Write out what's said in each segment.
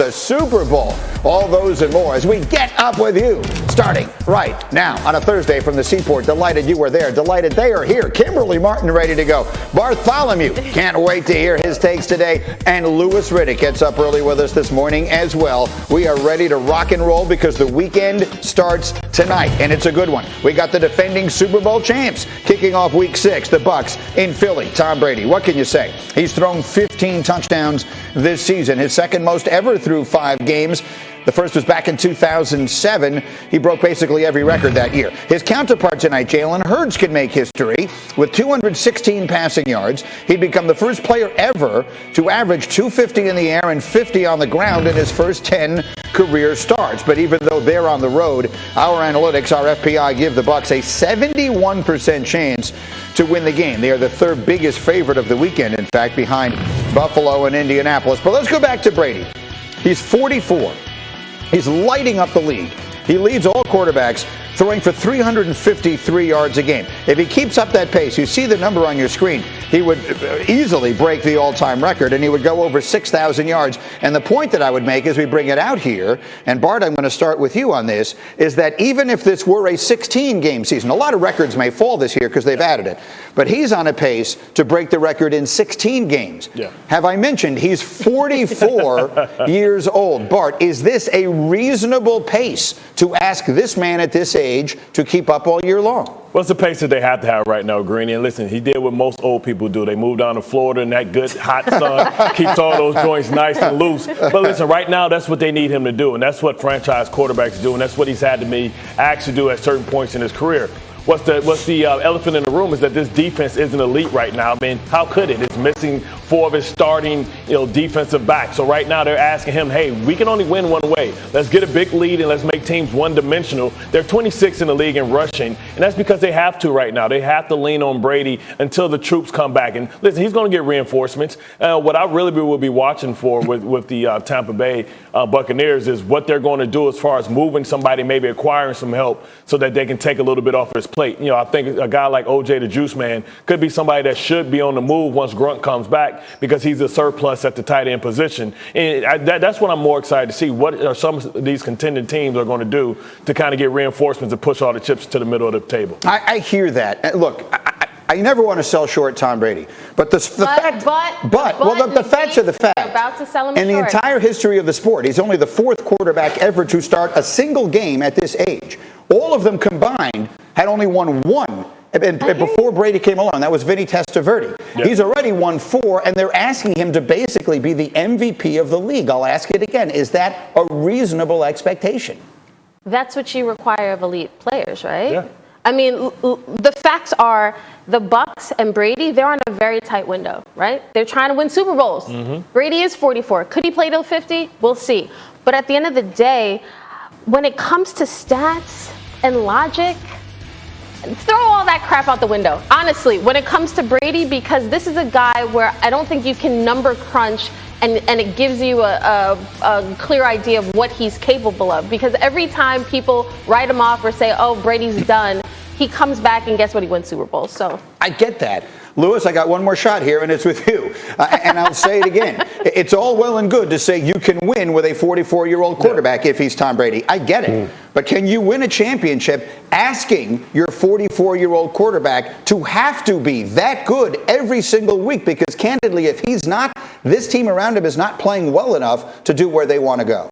the Super Bowl. All those and more as we get up with you, starting right now on a Thursday from the Seaport. Delighted you were there. Delighted they are here. Kimberly Martin ready to go. Bartholomew can't wait to hear his takes today. And Louis Riddick gets up early with us this morning as well. We are ready to rock and roll because the weekend starts tonight, and it's a good one. We got the defending Super Bowl champs kicking off Week 6, the Bucs in Philly. Tom Brady, what can you say? He's thrown 15 touchdowns this season, his second most ever through 5 games. The first was back in 2007. He broke basically every record that year. His counterpart tonight, Jalen Hurts, could make history with 216 passing yards. He'd become the first player ever to average 250 in the air and 50 on the ground in his first 10 career starts. But even though they're on the road, our analytics, our FPI, give the Bucs a 71% chance to win the game. They are the third biggest favorite of the weekend, in fact, behind Buffalo and Indianapolis. But let's go back to Brady. He's 44. He's lighting up the league. He leads all quarterbacks, throwing for 353 yards a game. If he keeps up that pace, you see the number on your screen, he would easily break the all-time record, and he would go over 6,000 yards. And the point that I would make as we bring it out here, and Bart, I'm going to start with you on this, is that even if this were a 16-game season, a lot of records may fall this year because they've added it, but he's on a pace to break the record in 16 games. Yeah. Have I mentioned he's 44 years old? Bart, is this a reasonable pace to ask this man at this age to keep up all year long? Well, it's the pace that they have to have right now, Greeny. And listen, he did what most old people do. They move down to Florida and that good hot sun keeps all those joints nice and loose. But listen, right now, that's what they need him to do. And that's what franchise quarterbacks do. And that's what he's had to be asked to do at certain points in his career. What's the elephant in the room is that this defense isn't elite right now. I mean, how could it? It's missing 4 of his starting, defensive backs. So right now they're asking him, hey, we can only win one way. Let's get a big lead and let's make teams one-dimensional. They're 26 in the league in rushing, and that's because they have to right now. They have to lean on Brady until the troops come back. And listen, he's going to get reinforcements. What I really will be watching for with the Tampa Bay Buccaneers is what they're going to do as far as moving somebody, maybe acquiring some help so that they can take a little bit off his plate. I think a guy like OJ the Juice Man could be somebody that should be on the move once Grunt comes back because he's a surplus at the tight end position. And that's what I'm more excited to see. What are some of these contending teams are going to do to kind of get reinforcements and push all the chips to the middle of the table? I hear that. Look, I never want to sell short Tom Brady, but the facts are the facts. About to sell him in the entire history of the sport, he's only the 4th quarterback ever to start a single game at this age. All of them combined had only won 1 before Brady came along. That was Vinny Testaverde. Yep. He's already won 4, and they're asking him to basically be the MVP of the league. I'll ask it again. Is that a reasonable expectation? That's what you require of elite players, right? Yeah. I mean, the facts are the Bucs and Brady, they're on a very tight window, right? They're trying to win Super Bowls. Mm-hmm. Brady is 44. Could he play till 50? We'll see. But at the end of the day, when it comes to stats and logic, throw all that crap out the window. Honestly, when it comes to Brady, because this is a guy where I don't think you can number crunch and it gives you a clear idea of what he's capable of. Because every time people write him off or say, oh, Brady's done, he comes back and guess what? He wins Super Bowls. So I get that. Louis, I got one more shot here, and it's with you. And I'll say it again. It's all well and good to say you can win with a 44-year-old quarterback if he's Tom Brady. I get it. But can you win a championship asking your 44-year-old quarterback to have to be that good every single week? Because candidly, if he's not, this team around him is not playing well enough to do where they want to go.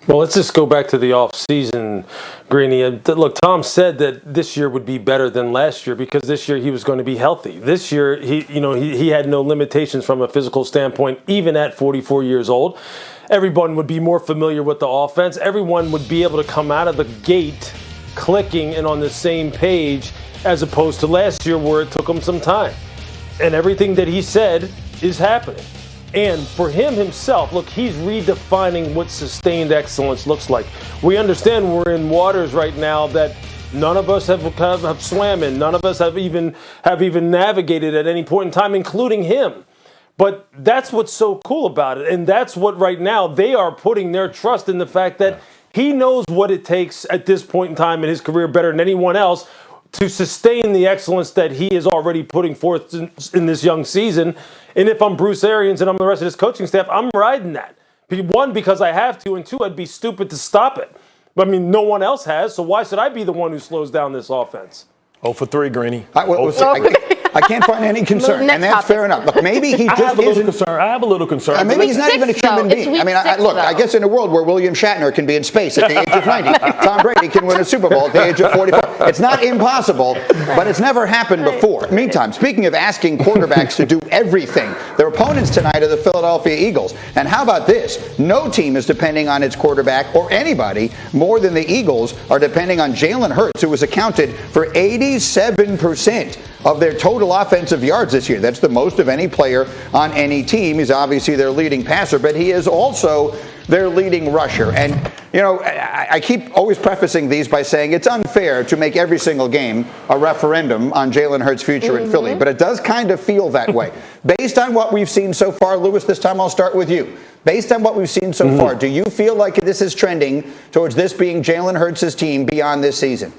Well, let's just go back to the offseason, Greeny. Look, Tom said that this year would be better than last year because this year he was going to be healthy. This year, he had no limitations from a physical standpoint, even at 44 years old. Everyone would be more familiar with the offense. Everyone would be able to come out of the gate clicking and on the same page as opposed to last year where it took him some time. And everything that he said is happening. And for him himself, look, he's redefining what sustained excellence looks like. We understand we're in waters right now that none of us have swam in. None of us have even navigated at any point in time, including him. But that's what's so cool about it. And that's what right now they are putting their trust in the fact that he knows what it takes at this point in time in his career better than anyone else to sustain the excellence that he is already putting forth in this young season. And if I'm Bruce Arians and I'm the rest of his coaching staff, I'm riding that One, because I have to, and two, I'd be stupid to stop it. I mean, no one else has, so why should I be the one who slows down this offense? 0 for 3, Greeny. I can't find any concern, and that's fair enough. Look, maybe he just isn't. I have a little concern. Maybe he's not even a human being. I mean, I guess in a world where William Shatner can be in space at the age of 90, Tom Brady can win a Super Bowl at the age of 44. It's not impossible, but it's never happened before. Meantime, speaking of asking quarterbacks to do everything, their opponents tonight are the Philadelphia Eagles. And how about this? No team is depending on its quarterback or anybody more than the Eagles are depending on Jalen Hurts, who was accounted for 87% of their total offensive yards this year. That's the most of any player on any team. He's obviously their leading passer, but he is also their leading rusher. And, you know, I keep always prefacing these by saying it's unfair to make every single game a referendum on Jalen Hurts' future in Philly, but it does kind of feel that way. Based on what we've seen so far, Lewis, this time I'll start with you. Based on what we've seen so far, do you feel like this is trending towards this being Jalen Hurts' team beyond this season?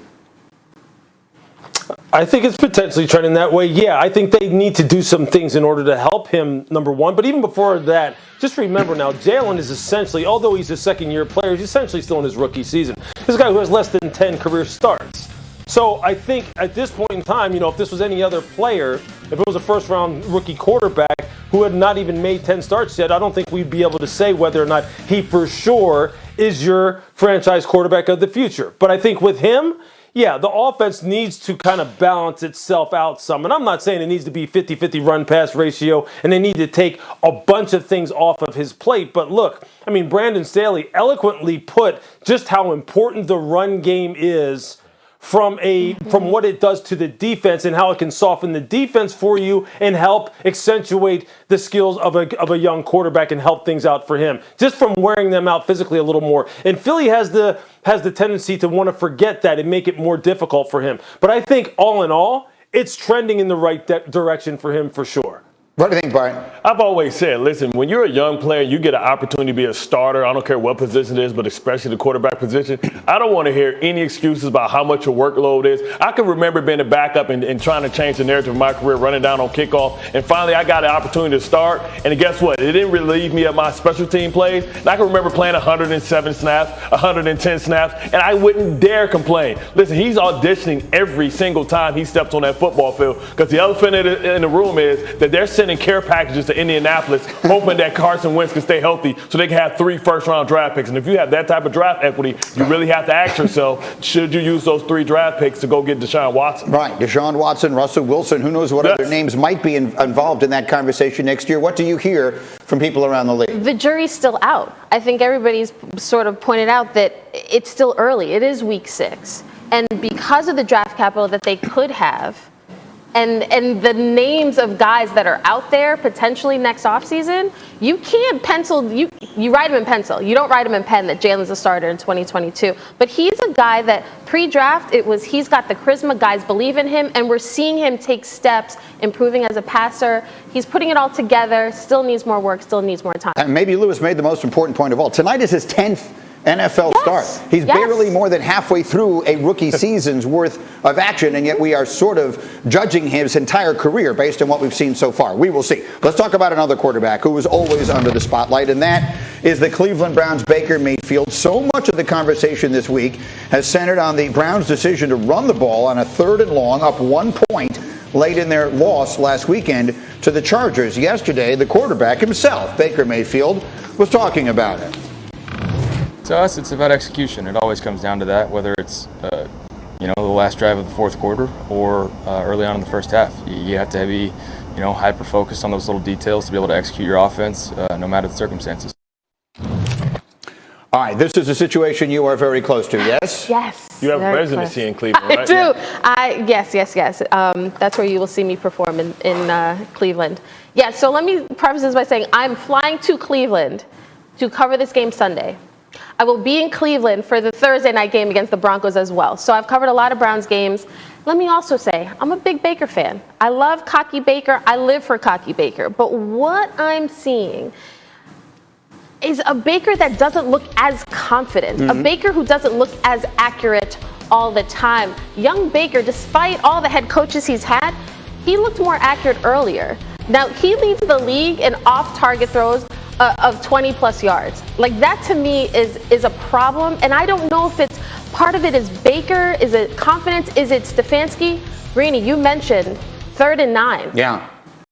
I think it's potentially trending that way. Yeah, I think they need to do some things in order to help him, number one. But even before that, just remember now, Jalen is essentially, although he's a second-year player, he's essentially still in his rookie season. This guy who has less than 10 career starts. So I think at this point in time, you know, if this was any other player, if it was a first-round rookie quarterback who had not even made 10 starts yet, I don't think we'd be able to say whether or not he for sure is your franchise quarterback of the future. But I think with him, yeah, the offense needs to kind of balance itself out some. And I'm not saying it needs to be 50-50 run-pass ratio, and they need to take a bunch of things off of his plate. But look, I mean, Brandon Staley eloquently put just how important the run game is from what it does to the defense and how it can soften the defense for you and help accentuate the skills of a young quarterback and help things out for him, just from wearing them out physically a little more. And Philly has the tendency to want to forget that and make it more difficult for him. But I think all in all, it's trending in the right direction for him for sure. What do you think, Brian? I've always said, listen, when you're a young player, you get an opportunity to be a starter. I don't care what position it is, but especially the quarterback position. I don't want to hear any excuses about how much your workload is. I can remember being a backup and trying to change the narrative of my career, running down on kickoff. And finally, I got an opportunity to start. And guess what? It didn't relieve me of my special team plays. And I can remember playing 107 snaps, 110 snaps, and I wouldn't dare complain. Listen, he's auditioning every single time he steps on that football field because the elephant in the room is that they're sending care packages to Indianapolis, hoping that Carson Wentz can stay healthy so they can have 3 first-round draft picks. And if you have that type of draft equity, you really have to ask yourself, should you use those 3 draft picks to go get Deshaun Watson? Right. Deshaun Watson, Russell Wilson, who knows what other names might be involved in that conversation next year. What do you hear from people around the league? The jury's still out. I think everybody's sort of pointed out that it's still early. It is week 6. And because of the draft capital that they could have, and the names of guys that are out there potentially next offseason, you can't pencil, you write him in pencil. You don't write him in pen that Jalen's a starter in 2022. But he's a guy that pre-draft, he's got the charisma, guys believe in him, and we're seeing him take steps, improving as a passer. He's putting it all together, still needs more work, still needs more time. And maybe Lewis made the most important point of all. Tonight is his 10th NFL start. He's barely more than halfway through a rookie season's worth of action, and yet we are sort of judging his entire career based on what we've seen so far. We will see. Let's talk about another quarterback who was always under the spotlight, and that is the Cleveland Browns' Baker Mayfield. So much of the conversation this week has centered on the Browns' decision to run the ball on a 3rd and long, up 1 point, late in their loss last weekend to the Chargers. Yesterday, the quarterback himself, Baker Mayfield, was talking about it. To us, it's about execution. It always comes down to that, whether it's the last drive of the 4th quarter or early on in the first half. You have to be hyper focused on those little details to be able to execute your offense, no matter the circumstances. All right, this is a situation you are very close to, yes? Yes. You have residency in Cleveland, right? I do. Yes. That's where you will see me perform in Cleveland. Yeah, so let me preface this by saying I'm flying to Cleveland to cover this game Sunday. I will be in Cleveland for the Thursday night game against the Broncos as well. So I've covered a lot of Browns games. Let me also say, I'm a big Baker fan. I love cocky Baker. I live for cocky Baker. But what I'm seeing is a Baker that doesn't look as confident, a Baker who doesn't look as accurate all the time. Young Baker, despite all the head coaches he's had, he looked more accurate earlier. Now, he leads the league in off-target throws of 20 plus yards. Like that to me is a problem. And I don't know if it's part of it is Baker, is it confidence, is it Stefanski? Greeny, you mentioned 3rd and 9. Yeah.